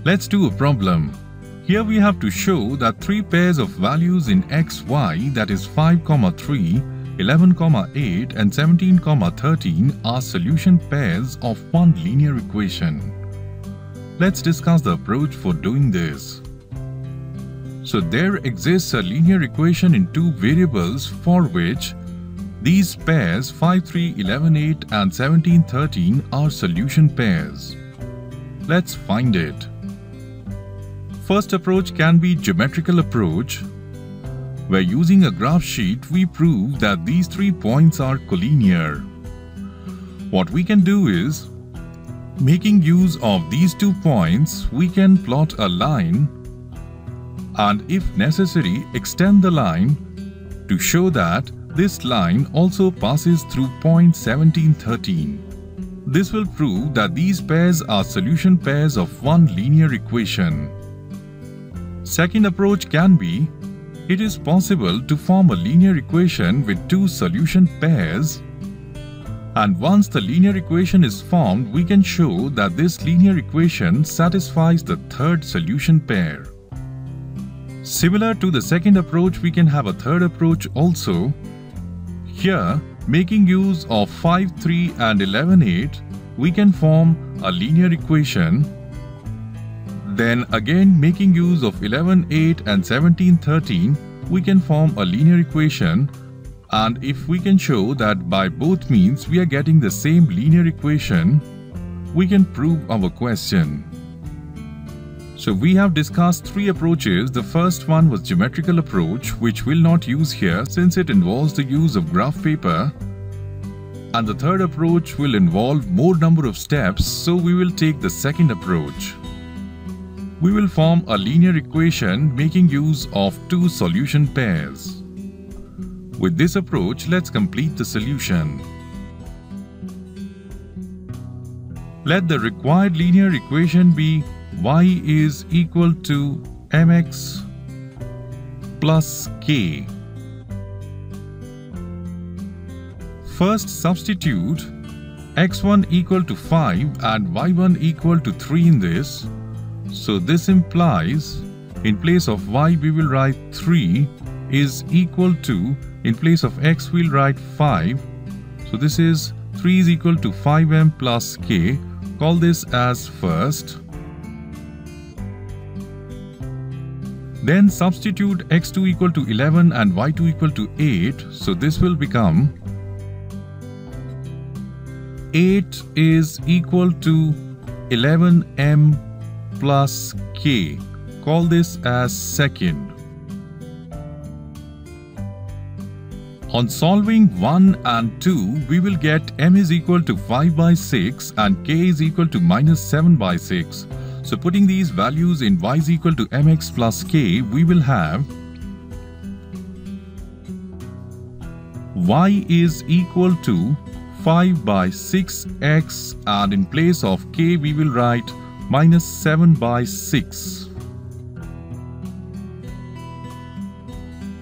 Let's do a problem. Here we have to show that three pairs of values in x, y, that is 5, 3, 11, 8 and 17, 13 are solution pairs of one linear equation. Let's discuss the approach for doing this. So there exists a linear equation in two variables for which these pairs 5, 3, 11, 8 and 17, 13 are solution pairs. Let's find it. First approach can be geometrical approach, where using a graph sheet we prove that these 3 points are collinear. What we can do is, making use of these 2 points, we can plot a line and if necessary extend the line to show that this line also passes through point 17, 13. This will prove that these pairs are solution pairs of one linear equation. Second approach can be, it is possible to form a linear equation with two solution pairs, and once the linear equation is formed, we can show that this linear equation satisfies the third solution pair. Similar to the second approach, we can have a third approach also. Here, making use of 5, 3 and 11, 8, we can form a linear equation. Then again, making use of 11, 8 and 17, 13, we can form a linear equation, and if we can show that by both means we are getting the same linear equation, we can prove our question. So we have discussed 3 approaches. The first one was geometrical approach, which we'll not use here since it involves the use of graph paper. And the third approach will involve more number of steps, so we will take the second approach. We will form a linear equation making use of two solution pairs. With this approach, let's complete the solution. Let the required linear equation be y is equal to mx plus k. First substitute x1 equal to 5 and y1 equal to 3 in this. So this implies, in place of y we will write 3 is equal to, in place of x we'll write 5. So this is 3 is equal to 5m plus k. Call this as first. Then substitute x2 equal to 11 and y2 equal to 8. So this will become 8 is equal to 11m plus k. Call this as second. On solving 1 and 2, we will get m is equal to 5 by 6 and k is equal to minus 7 by 6. So putting these values in y is equal to mx plus k, we will have y is equal to 5 by 6x and in place of k we will write minus 7 by 6.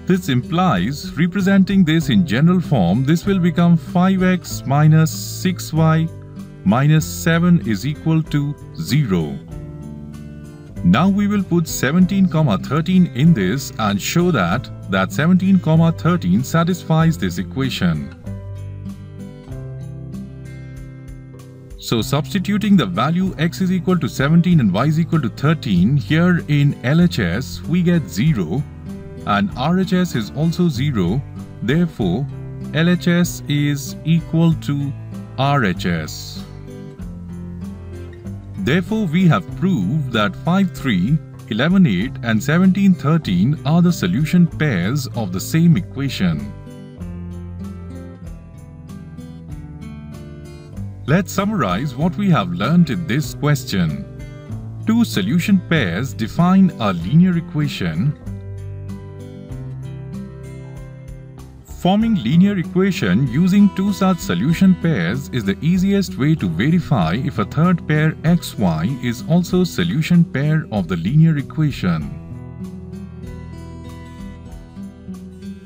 This implies, representing this in general form, this will become 5x minus 6y minus 7 is equal to 0. Now we will put 17, 13 in this and show that 17, 13 satisfies this equation. So substituting the value x is equal to 17 and y is equal to 13, here in LHS we get 0 and RHS is also 0. Therefore, LHS is equal to RHS. Therefore, we have proved that 5, 3, 11, 8 and 17, 13 are the solution pairs of the same equation. Let's summarize what we have learned in this question. Two solution pairs define a linear equation. Forming linear equation using two such solution pairs is the easiest way to verify if a third pair xy is also solution pair of the linear equation.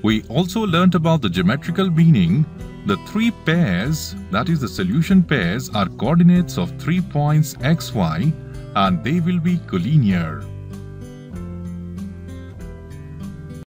We also learnt about the geometrical meaning. The three pairs, that is the solution pairs, are coordinates of 3 points xy and they will be collinear.